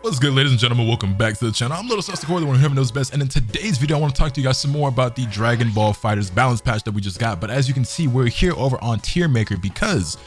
What's good, ladies and gentlemen? Welcome back to the channel. I'm LotusAsakura, the one who heaven knows best, and in today's video I want to talk to you guys some more about the Dragon Ball FighterZ balance patch that we just got. But as you can see, we're here over on Tier Maker because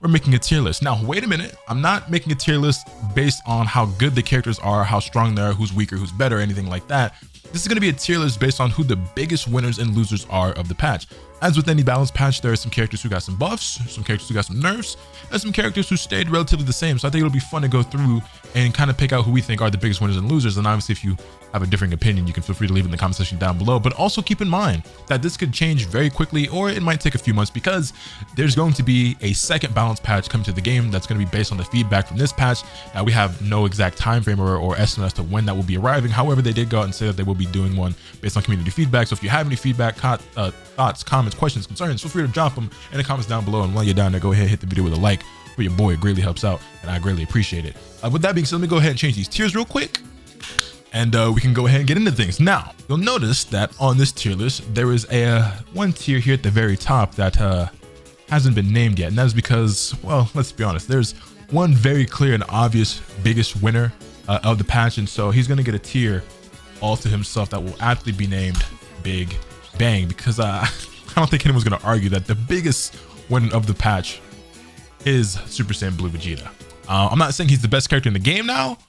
we're making a tier list. Now wait a minute, I'm not making a tier list based on how good the characters are, how strong they are, who's weaker, who's better, anything like that. This is going to be a tier list based on who the biggest winners and losers are of the patch. As with any balance patch, there are some characters who got some buffs, some characters who got some nerfs, and some characters who stayed relatively the same. So I think it'll be fun to go through and kind of pick out who we think are the biggest winners and losers. And obviously, if you have a differing opinion, you can feel free to leave it in the comment section down below. But also keep in mind that this could change very quickly, or it might take a few months, because there's going to be a second balance patch coming to the game that's going to be based on the feedback from this patch. Now, we have no exact time frame or estimate as to when that will be arriving. However, they did go out and say that they will be doing one based on community feedback. So if you have any feedback, thoughts, comments, questions, concerns, feel free to drop them in the comments down below. And while you're down there, go ahead and hit the video with a like for your boy. It greatly helps out, and I greatly appreciate it. With that being said, let me go ahead and change these tiers real quick, and we can go ahead and get into things. Now, you'll notice that on this tier list, there is a one tier here at the very top that hasn't been named yet, and that is because, well, let's be honest, there's one very clear and obvious biggest winner of the patch, and so he's going to get a tier all to himself that will aptly be named Big Bang, because I don't think anyone's going to argue that the biggest winner of the patch is Super Saiyan Blue Vegeta. I'm not saying he's the best character in the game now,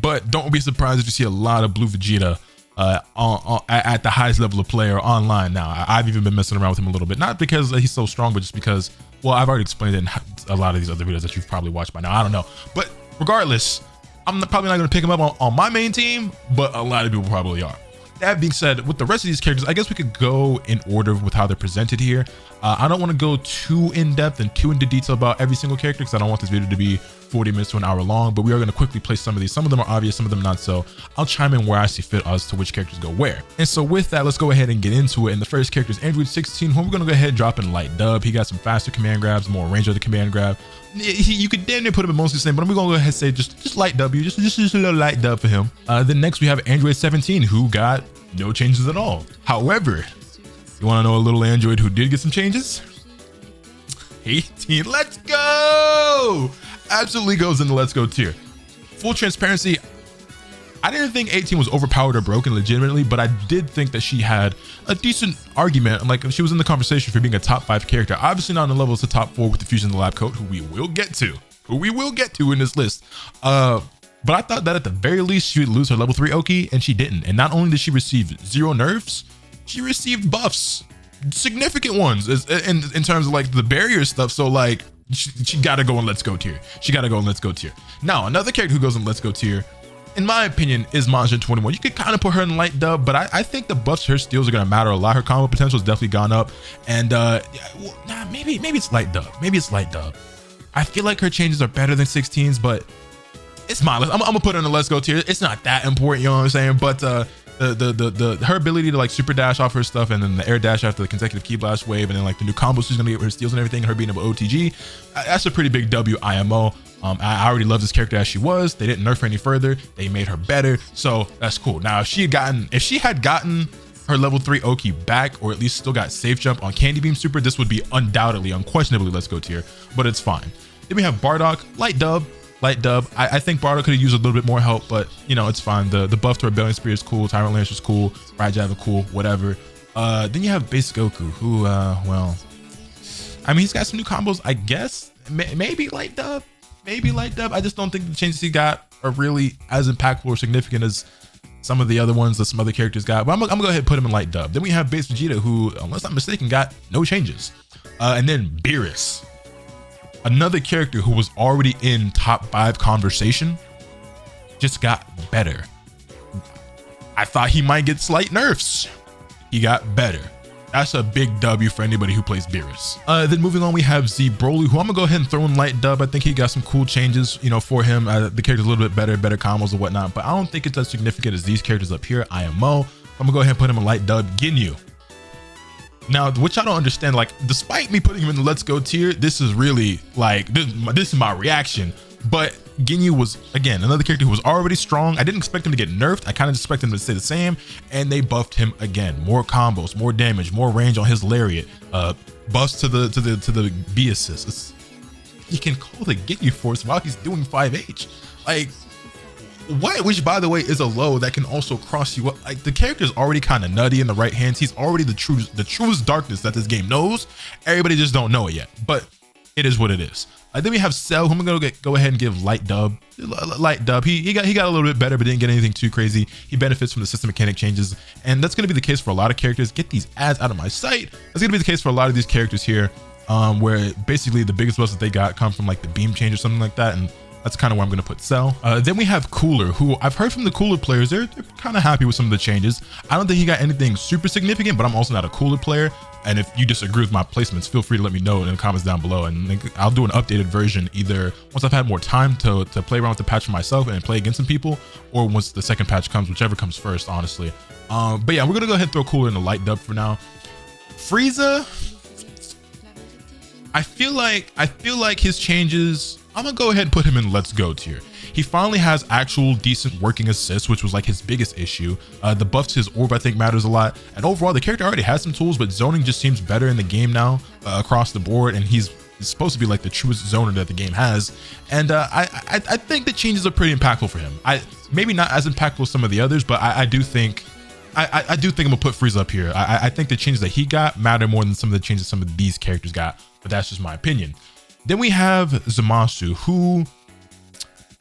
but don't be surprised if you see a lot of Blue Vegeta at the highest level of player online now. I've even been messing around with him a little bit, not because he's so strong, but just because, well, I've already explained it in a lot of these other videos that you've probably watched by now. I don't know, but regardless, I'm probably not going to pick him up on my main team, but a lot of people probably are. That being said, with the rest of these characters, I guess we could go in order with how they're presented here. I don't want to go too in-depth and too into detail about every single character, because I don't want this video to be 40 minutes to an hour long, but we are going to quickly place some of these. Some of them are obvious, some of them not so. I'll chime in where I see fit as to which characters go where. And so with that, let's go ahead and get into it. And the first character is Android 16, who we're going to go ahead and drop in light dub. He got some faster command grabs, more range of the command grab. You could damn near put him in mostly the same, but I'm going to go ahead and say just light W, just a little light dub for him. Then next we have Android 17, who got no changes at all. However, you want to know a little Android who did get some changes? 18, let's go! Absolutely goes in the let's go tier. Full transparency, I didn't think 18 was overpowered or broken legitimately, but I did think that she had a decent argument. Like, she was in the conversation for being a top 5 character. Obviously not on the level to top 4 with the Fusion of the Lab Coat, who we will get to in this list. But I thought that at the very least she would lose her level 3 Oki, and she didn't. And not only did she receive 0 nerfs, she received buffs, significant ones in terms of like the barrier stuff. So like she gotta go in let's go tier. She gotta go in let's go tier. Now another character who goes in let's go tier, in my opinion, is Monster 21. You could kind of put her in light dub, but I think the buffs to her steals are gonna matter a lot. Her combo potential has definitely gone up, and maybe it's light dub. Maybe it's light dub. I feel like her changes are better than 16's, but it's mindless. I'm gonna put her in the let's go tier. It's not that important, you know what I'm saying? But her ability to like super dash off her stuff, and then the air dash after the consecutive ki blast wave, and then like the new combos she's gonna get with her steals and everything, her being able to OTG, that's a pretty big W IMO. I already love this character as she was. They didn't nerf her any further. They made her better, so that's cool. Now if she had gotten her level 3 Oki back, or at least still got safe jump on Candy Beam Super, this would be unquestionably let's go tier, but it's fine. Then we have Bardock, light dub. I think Bardock could have used a little bit more help, but you know, it's fine. The buff to Rebellion Spear is cool, Tyrant Lancer is cool, Rajava cool, whatever. Then you have Base Goku, who well, I mean, he's got some new combos, I guess. Maybe light dub. I just don't think the changes he got are really as impactful or significant as some of the other ones that some other characters got, but I'm gonna go ahead and put him in light dub. Then we have Base Vegeta, who, unless I'm mistaken, got no changes. And then Beerus, another character who was already in top 5 conversation, just got better. I thought he might get slight nerfs. He got better. That's a big W for anybody who plays Beerus. Then moving on, we have Z Broly, who I'm gonna go ahead and throw in light dub. I think he got some cool changes, you know, for him. The character's a little bit better combos and whatnot, but I don't think it's as significant as these characters up here. IMO. I'm gonna go ahead and put him in light dub. Ginyu. Now, which I don't understand, like, despite me putting him in the let's go tier, this is really like, this is my reaction. But Ginyu was, again, another character who was already strong. I didn't expect him to get nerfed. I kind of expected him to stay the same, and they buffed him again. More combos, more damage, more range on his lariat, buffs to the B assist. You can call the Ginyu force while he's doing 5H. Like, White, which by the way is a low that can also cross you up. Like the character is already kind of nutty in the right hands. He's already the truest darkness that this game knows. Everybody just don't know it yet, but it is what it is. Then we have Cell, who I'm gonna go ahead and give light dub. Light dub. He got a little bit better, but didn't get anything too crazy. He benefits from the system mechanic changes, and that's gonna be the case for a lot of characters. Get these ads out of my sight. That's gonna be the case for a lot of these characters here, where basically the biggest buffs that they got come from like the beam change or something like that, and that's kind of where I'm going to put Cell. Then we have Cooler, who I've heard from the Cooler players, they're kind of happy with some of the changes. I don't think he got anything super significant, but I'm also not a Cooler player. And if you disagree with my placements, feel free to let me know in the comments down below. And I'll do an updated version either once I've had more time to play around with the patch for myself and play against some people, or once the second patch comes, whichever comes first, honestly. But yeah, we're going to go ahead and throw Cooler in the light dub for now. Frieza, I feel like his changes, I'm gonna go ahead and put him in let's go tier. He finally has actual decent working assists, which was like his biggest issue. The buff to his orb I think matters a lot, and overall the character already has some tools, but zoning just seems better in the game now across the board, and he's supposed to be like the truest zoner that the game has. And I think the changes are pretty impactful for him. Maybe not as impactful as some of the others, but I do think I'm gonna put Frieza up here. I think the changes that he got matter more than some of the changes some of these characters got, but that's just my opinion. Then we have Zamasu, who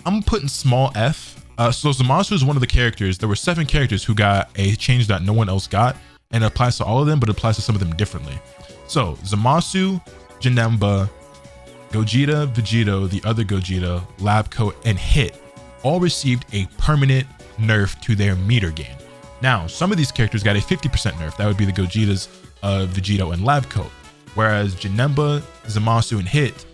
I'm putting small F. So Zamasu is one of the characters. There were 7 characters who got a change that no one else got, and it applies to all of them, but it applies to some of them differently. So Zamasu, Janemba, Gogeta, Vegito, the other Gogeta, Lab Coat, and Hit all received a permanent nerf to their meter gain. Now, some of these characters got a 50% nerf. That would be the Gogetas, Vegito, and Lab Coat. Whereas Janemba, Zamasu, and Hit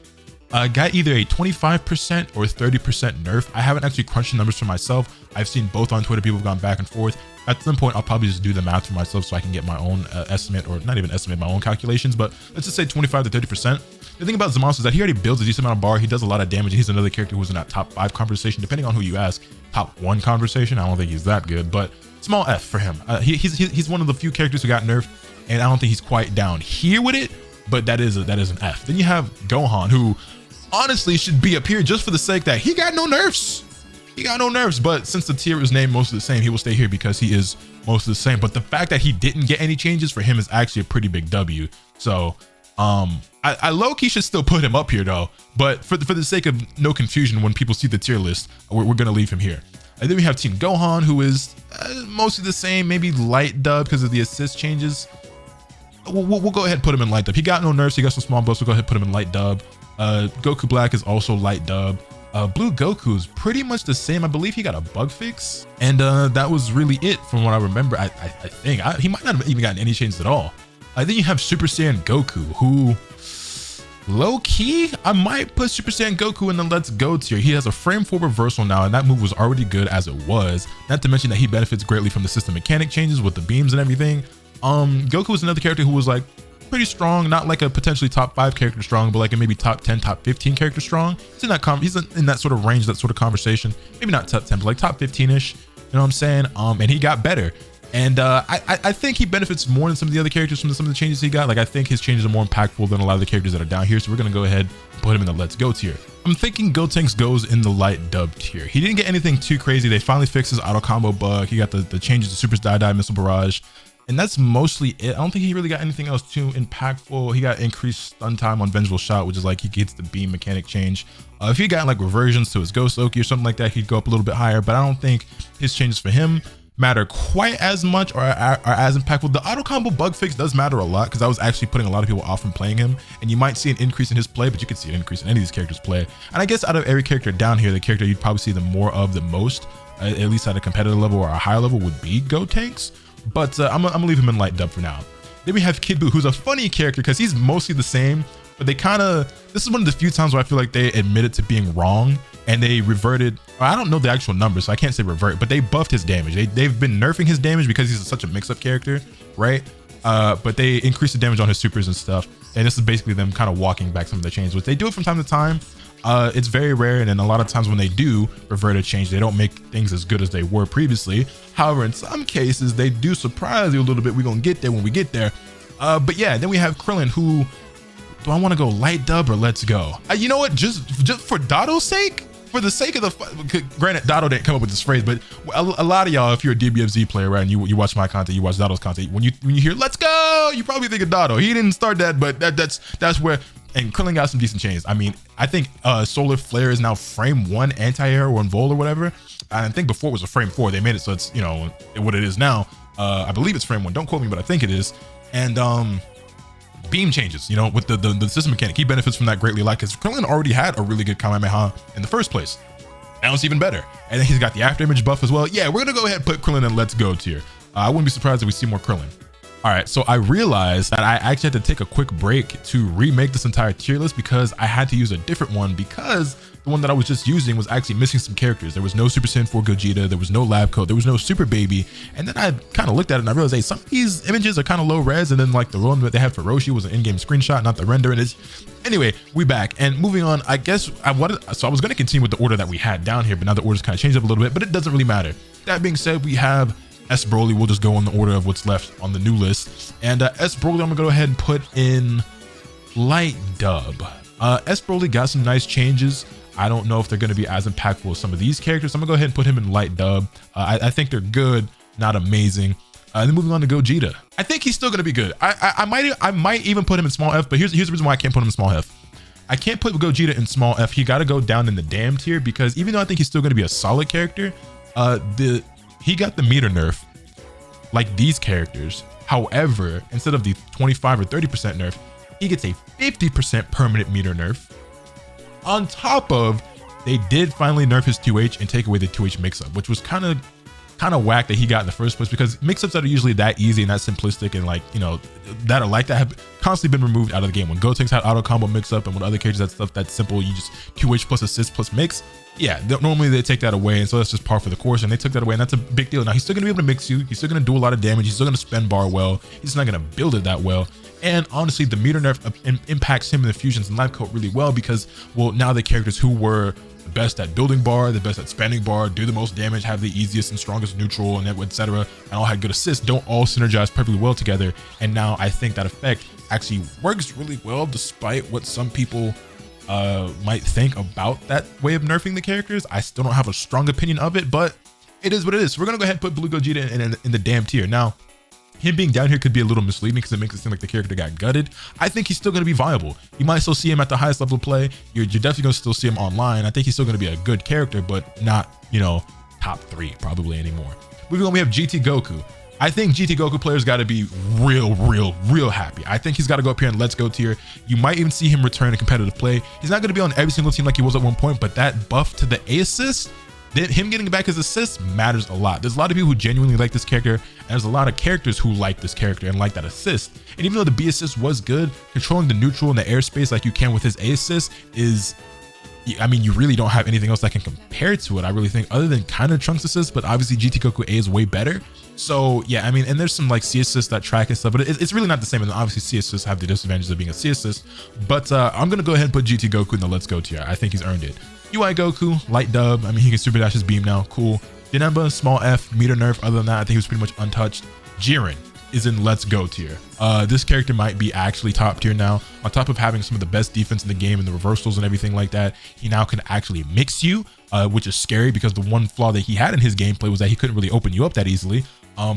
got either a 25% or 30% nerf. I haven't actually crunched the numbers for myself. I've seen both on Twitter. People have gone back and forth. At some point, I'll probably just do the math for myself so I can get my own estimate, or not even estimate, my own calculations. But let's just say 25 to 30%. The thing about Zamasu is that he already builds a decent amount of bar. He does a lot of damage. He's another character who's in that top 5 conversation, depending on who you ask. Top 1 conversation. I don't think he's that good, but small F for him. He's one of the few characters who got nerfed, and I don't think he's quite down here with it. But that is an F. Then you have Gohan, who honestly should be up here just for the sake that he got no nerfs. He got no nerfs, but since the tier is named most of the same, he will stay here because he is most of the same. But the fact that he didn't get any changes for him is actually a pretty big W. So I low-key should still put him up here though, but for the sake of no confusion when people see the tier list, we're gonna leave him here. And then we have Team Gohan, who is mostly the same, maybe light dub because of the assist changes. We'll go ahead and put him in light dub. He got no nerfs, he got some small buffs. We'll go ahead and put him in light dub. Goku Black is also light dub. Blue Goku is pretty much the same. I believe he got a bug fix, and that was really it from what I remember. I think he might not have even gotten any changes at all. Then you have Super Saiyan Goku, who low-key I might put Super Saiyan Goku in the let's go tier. He has a frame 4 reversal now, and that move was already good as it was, not to mention that he benefits greatly from the system mechanic changes with the beams and everything. Goku is another character who was like pretty strong, not like a potentially top 5 character strong, but like a maybe top 10, top 15 character strong. He's in that sort of range, that sort of conversation. Maybe not top 10, but like top 15-ish. You know what I'm saying? And he got better. And I think he benefits more than some of the other characters from some of the changes he got. Like I think his changes are more impactful than a lot of the characters that are down here. So we're gonna go ahead and put him in the let's go tier. I'm thinking Gotenks goes in the light dub tier. He didn't get anything too crazy. They finally fixed his auto combo bug. He got the changes to Super's Die Missile Barrage. And that's mostly it. I don't think he really got anything else too impactful. He got increased stun time on Vengeful Shot, which is like he gets the beam mechanic change. If he got like reversions to his Ghost Oki or something like that, he'd go up a little bit higher. But I don't think his changes for him matter quite as much or are as impactful. The auto combo bug fix does matter a lot because I was actually putting a lot of people off from playing him, and you might see an increase in his play, but you could see an increase in any of these characters' play. And I guess out of every character down here, the character you'd probably see the more of the most, at least at a competitive level or a higher level, would be Gotenks. But I'm gonna leave him in light dub for now. Then we have Kid Buu, who's a funny character because he's mostly the same, but they this is one of the few times where I feel like they admitted to being wrong and they reverted. I don't know the actual numbers, so I can't say revert, but they buffed his damage. They've been nerfing his damage because he's such a mix-up character, right? But they increased the damage on his supers and stuff, and this is basically them kind of walking back some of the changes, which they do it from time to time. It's very rare, and then a lot of times when they do revert a change, they don't make things as good as they were previously. However, in some cases, they do surprise you a little bit. We're gonna get there when we get there. But yeah, then we have Krillin, who, do I want to go light dub or let's go? You know what? Just for Dotto's sake, for the sake of granted, Dotto didn't come up with this phrase, but a lot of y'all, if you're a DBFZ player, right, and you watch my content, you watch Dotto's content, when you hear "let's go," you probably think of Dotto. He didn't start that, but that's where. And Krillin got some decent chains. I mean, I think Solar Flare is now frame 1 anti-air or invul or whatever. I think before it was a frame 4. They made it so it's, you know, what it is now. I believe it's frame 1. Don't quote me, but I think it is. And beam changes, you know, with the system mechanic. He benefits from that greatly a lot because Krillin already had a really good Kamehameha in the first place. Now it's even better. And then he's got the after image buff as well. Yeah, we're going to go ahead and put Krillin in Let's Go tier. I wouldn't be surprised if we see more Krillin. All right, so I realized that I actually had to take a quick break to remake this entire tier list because I had to use a different one because the one that I was just using was actually missing some characters. There was no Super Saiyan 4 Gogeta, there was no Lab Coat, there was no Super Baby, and then I kind of looked at it and I realized, hey, some of these images are kind of low res, and then like the one that they had for Roshi was an in-game screenshot, not the render. And it's anyway, we back and moving on. I guess I was going to continue with the order that we had down here, but now the order's kind of changed up a little bit, but it doesn't really matter. That being said, we have S Broly. We'll just go in the order of what's left on the new list. And S Broly, I'm gonna go ahead and put in light dub. S Broly got some nice changes. I don't know if they're gonna be as impactful as some of these characters. I'm gonna go ahead and put him in light dub. I think they're good, not amazing. Then moving on to Gogeta. I think he's still gonna be good. I might even put him in small F, but here's the reason why I can't put him in small F. I can't put Gogeta in small F. He got to go down in the damn tier because even though I think he's still gonna be a solid character, he got the meter nerf like these characters. However, instead of the 25 or 30% nerf, he gets a 50% permanent meter nerf. On top of, they did finally nerf his 2H and take away the 2H mix-up, which was kind of whack that he got in the first place because mix-ups that are usually that easy and that simplistic and like, you know, that are like that have constantly been removed out of the game. When Gotenks had auto combo mix-up and when other characters had stuff that's simple, you just 2H plus assist plus mix. Yeah, normally they take that away, and so that's just par for the course, and they took that away, and that's a big deal. Now he's still gonna be able to mix you, he's still gonna do a lot of damage, he's still gonna spend bar well, he's not gonna build it that well. And honestly, the meter nerf impacts him in the fusions and life coat really well because, well, now the characters who were the best at building bar, the best at spending bar, do the most damage, have the easiest and strongest neutral, and etc., and all had good assists, don't all synergize perfectly well together. And now I think that effect actually works really well despite what some people might think about that way of nerfing the characters. I still don't have a strong opinion of it, but it is what it is. So we're gonna go ahead and put Blue Gogeta in the damn tier. Now, him being down here could be a little misleading because it makes it seem like the character got gutted. I think he's still gonna be viable. You might still see him at the highest level of play. You're definitely gonna still see him online. I think he's still gonna be a good character, but not, you know, top 3 probably anymore. Moving on, we have GT Goku. I think GT Goku players got to be real happy. I think he's got to go up here and Let's Go tier. You might even see him return to competitive play. He's not going to be on every single team like he was at one point, but that buff to the A assist, him getting back his assists matters a lot. There's a lot of people who genuinely like this character, and there's a lot of characters who like this character and like that assist. And even though the B assist was good, controlling the neutral and the airspace like you can with his A assist is, I mean, you really don't have anything else that can compare to it, I really think, other than kind of Trunks assist, but obviously GT Goku A is way better. So yeah, I mean, and there's some like C assists that track and stuff, but it's really not the same. And obviously C assists have the disadvantages of being a C assist, but I'm gonna go ahead and put GT Goku in the Let's Go tier. I think he's earned it. UI Goku, light dub. I mean, he can super dash his beam now, cool. Janemba, small F, meter nerf. Other than that, I think he was pretty much untouched. Jiren is in Let's Go tier. This character might be actually top tier now. On top of having some of the best defense in the game and the reversals and everything like that, he now can actually mix you, which is scary because the one flaw that he had in his gameplay was that he couldn't really open you up that easily.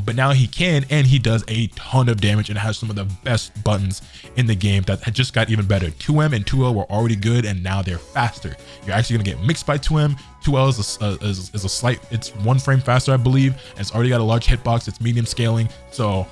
But now he can, and he does a ton of damage and has some of the best buttons in the game that had just got even better. 2M and 2L were already good, and now they're faster. You're actually gonna get mixed by 2M. 2L is a slight, it's 1 frame faster, I believe, and it's already got a large hitbox. It's medium scaling, so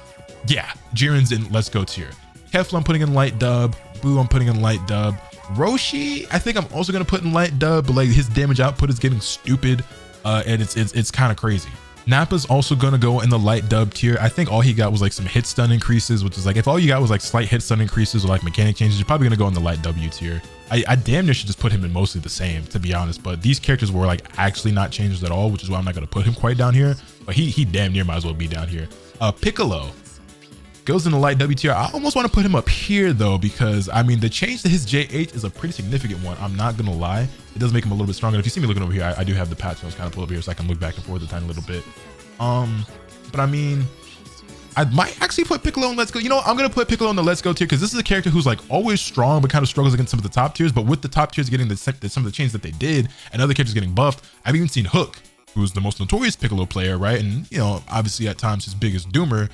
yeah, Jiren's in Let's Go tier. Kefla, I'm putting in light dub. Boo, I'm putting in light dub. Roshi, I think I'm also gonna put in light dub, but like his damage output is getting stupid, and it's kind of crazy. Nappa's also gonna go in the light dub tier. I think all he got was like some hit stun increases, which is like, if all you got was like slight hit stun increases or like mechanic changes, you're probably gonna go in the light W tier. I damn near should just put him in mostly the same, to be honest, but these characters were like actually not changes at all, which is why I'm not gonna put him quite down here, but he damn near might as well be down here. Piccolo goes in the light W tier. I almost want to put him up here though, because I mean the change to his JH is a pretty significant one. I'm not gonna lie, it does make him a little bit stronger. If you see me looking over here, I do have the patch, so I was kind of pull up here so I can look back and forth a tiny little bit. But I mean, I might actually put Piccolo in Let's Go. You know what? I'm gonna put Piccolo in the Let's Go tier because this is a character who's like always strong but kind of struggles against some of the top tiers. But with the top tiers getting some of the changes that they did and other characters getting buffed, I've even seen Hook, who's the most notorious Piccolo player, right? And you know, obviously at times his biggest doomer,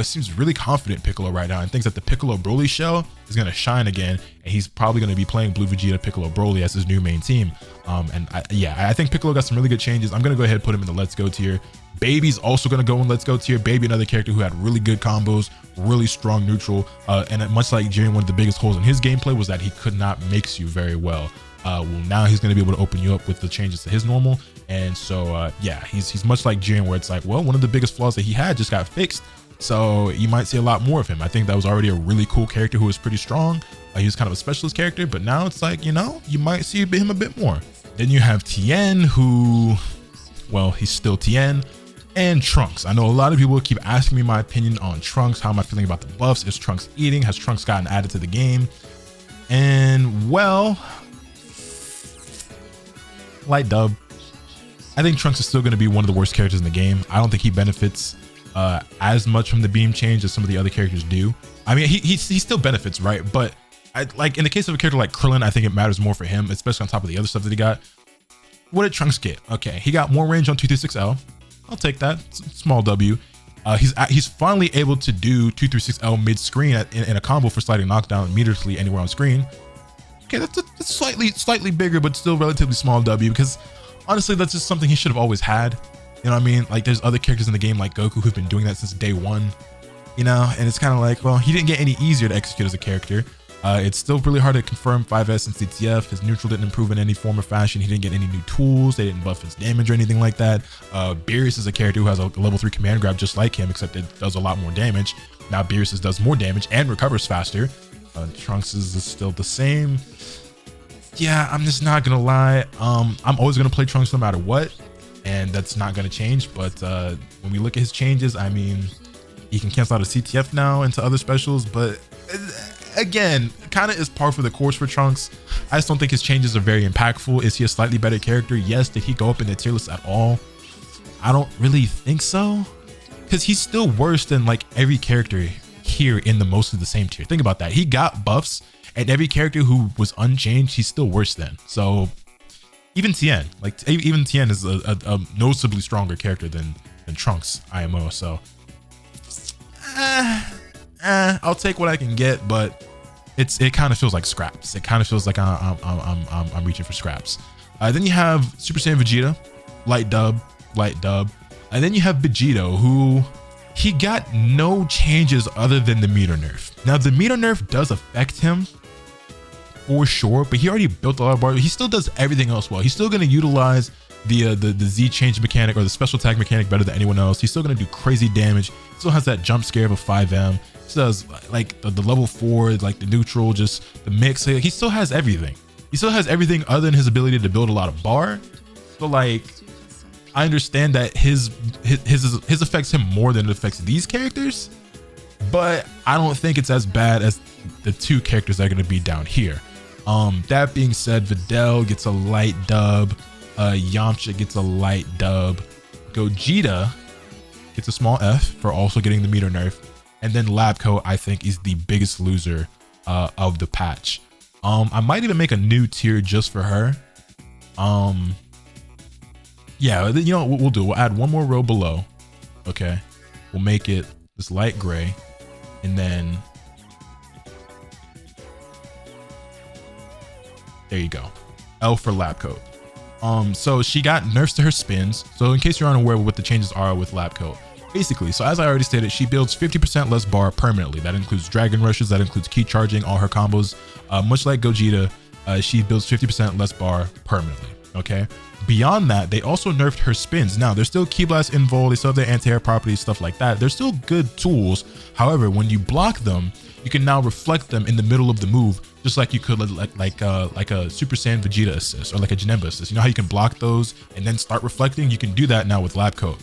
seems really confident in Piccolo right now and thinks that the Piccolo Broly shell is gonna shine again, and he's probably gonna be playing Blue Vegeta Piccolo Broly as his new main team. I think Piccolo got some really good changes. I'm gonna go ahead and put him in the Let's Go tier. Baby's also gonna go in Let's Go tier. Baby, another character who had really good combos, really strong neutral, and much like Jiren, one of the biggest holes in his gameplay was that he could not mix you very well. Well, now he's gonna be able to open you up with the changes to his normal, and so yeah, he's much like Jiren, where it's like, well, one of the biggest flaws that he had just got fixed. So you might see a lot more of him. I think that was already a really cool character who was pretty strong. He was kind of a specialist character, but now it's like, you know, you might see him a bit more. Then you have Tien, who, well, he's still Tien, and Trunks. I know a lot of people keep asking me my opinion on Trunks. How am I feeling about the buffs? Is Trunks eating? Has Trunks gotten added to the game? And well, light dub. I think Trunks is still going to be one of the worst characters in the game. I don't think he benefits as much from the beam change as some of the other characters do. I mean, he still benefits, right? But like in the case of a character like Krillin, I think it matters more for him, especially on top of the other stuff that he got. What did Trunks get? Okay, he got more range on 236L. I'll take that. Small W. He's finally able to do 236L mid screen in a combo for sliding knockdown immediately anywhere on screen. Okay, that's slightly bigger, but still relatively small W, because honestly, that's just something he should have always had. You know what I mean? Like, there's other characters in the game like Goku who've been doing that since day one, you know? And it's kind of like, well, he didn't get any easier to execute as a character. It's still really hard to confirm 5S and CTF. His neutral didn't improve in any form or fashion. He didn't get any new tools. They didn't buff his damage or anything like that. Beerus is a character who has a level 3 command grab just like him, except it does a lot more damage. Now Beerus does more damage and recovers faster. Trunks is still the same. Yeah, I'm just not gonna lie. I'm always gonna play Trunks no matter what, and that's not gonna change. But when we look at his changes, I mean, he can cancel out a CTF now into other specials, but again, kind of is par for the course for Trunks. I just don't think his changes are very impactful. Is he a slightly better character? Yes. Did he go up in the tier list at all? I don't really think so, because he's still worse than like every character here in the most of the same tier. Think about that. He got buffs, and every character who was unchanged, he's still worse than. So even Tien, like even Tien is a noticeably stronger character than Trunks IMO. So I'll take what I can get, but it kind of feels like scraps. It kind of feels like I'm reaching for scraps. Then you have Super Saiyan Vegeta, light dub. And then you have Vegito, who he got no changes other than the meter nerf. Now the meter nerf does affect him for sure, but he already built a lot of bar. He still does everything else well. He's still going to utilize the Z change mechanic or the special attack mechanic better than anyone else. He's still going to do crazy damage. He still has that jump scare of a 5M. He still has like the level 4, like the neutral, just the mix. He still has everything. He still has everything other than his ability to build a lot of bar. So like, I understand that his affects him more than it affects these characters, but I don't think it's as bad as the two characters that are going to be down here. That being said, Videl gets a light dub. Yamcha gets a light dub. Gogeta gets a small F for also getting the meter nerf. And then Labco, I think, is the biggest loser of the patch. I might even make a new tier just for her. Yeah, you know what we'll do? We'll add one more row below. Okay. We'll make it this light gray. And then there you go. L for lab coat. So she got nerfs to her spins. So in case you're unaware of what the changes are with lab coat, basically, so as I already stated, she builds 50% less bar permanently. That includes dragon rushes, that includes key charging, all her combos. Much like Gogeta, she builds 50% less bar permanently. Okay. Beyond that, they also nerfed her spins. Now, there's still Ki Blast Invul, they still have their anti-air properties, stuff like that. They're still good tools. However, when you block them, you can now reflect them in the middle of the move, just like you could like a Super Saiyan Vegeta assist or like a Janemba assist. You know how you can block those and then start reflecting? You can do that now with Lab Coat.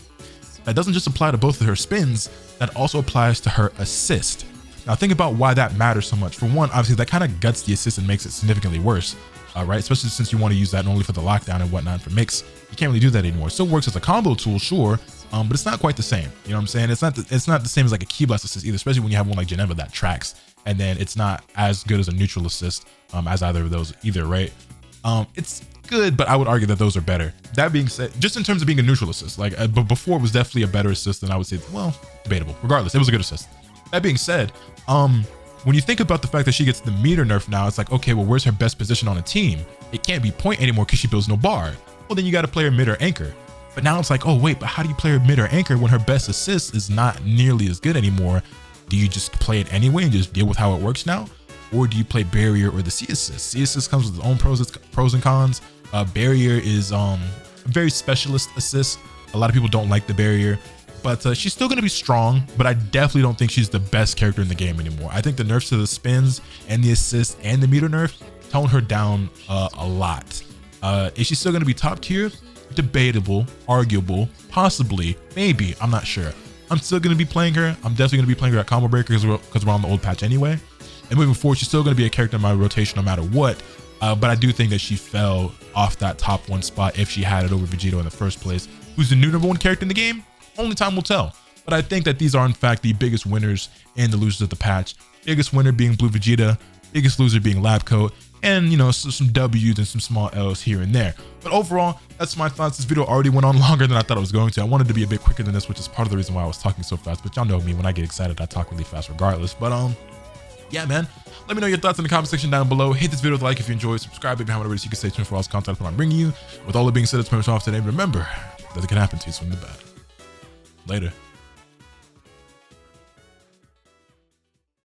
That doesn't just apply to both of her spins, that also applies to her assist. Now think about why that matters so much. For one, obviously that kind of guts the assist and makes it significantly worse. Right, especially since you want to use that only for the lockdown and whatnot for mix. You can't really do that anymore. It still works as a combo tool, sure, but it's not quite the same. You know what I'm saying? It's not the same as like a key blast assist either, especially when you have one like Geneva that tracks, and then it's not as good as a neutral assist as either of those either, right? It's good, but I would argue that those are better. That being said, just in terms of being a neutral assist, like but before it was definitely a better assist than I would say, well, debatable. Regardless, it was a good assist. That being said, when you think about the fact that she gets the meter nerf now, it's like, okay, well, where's her best position on a team? It can't be point anymore because she builds no bar. Well, then you got to play her mid or anchor. But now it's like, oh wait, but how do you play her mid or anchor when her best assist is not nearly as good anymore? Do you just play it anyway and just deal with how it works now? Or do you play barrier or the C assist? C assist comes with its own pros and cons. Barrier is a very specialist assist. A lot of people don't like the barrier, but she's still going to be strong, but I definitely don't think she's the best character in the game anymore. I think the nerfs to the spins and the assists and the meter nerf tone her down a lot. Is she still going to be top tier? Debatable, arguable, possibly, maybe, I'm not sure. I'm still going to be playing her. I'm definitely going to be playing her at combo breakers because we're on the old patch anyway. And moving forward, she's still going to be a character in my rotation no matter what. But I do think that she fell off that top 1 spot if she had it over Vegito in the first place. Who's the new number 1 character in the game? Only time will tell. But I think that these are in fact the biggest winners and the losers of the patch. Biggest winner being Blue Vegeta, biggest loser being Lab Coat, and you know, some W's and some small L's here and there. But overall, that's my thoughts. This video already went on longer than I thought it was going to. I wanted to be a bit quicker than this, which is part of the reason why I was talking so fast. But y'all know me, when I get excited, I talk really fast regardless. But yeah, man, let me know your thoughts in the comment section down below. Hit this video with a like if you enjoyed, subscribe if you haven't already, so you can stay tuned for all this content I'm bringing you. With all that being said, it's pretty much off today. Remember that it can happen to you, swing the bat. Later.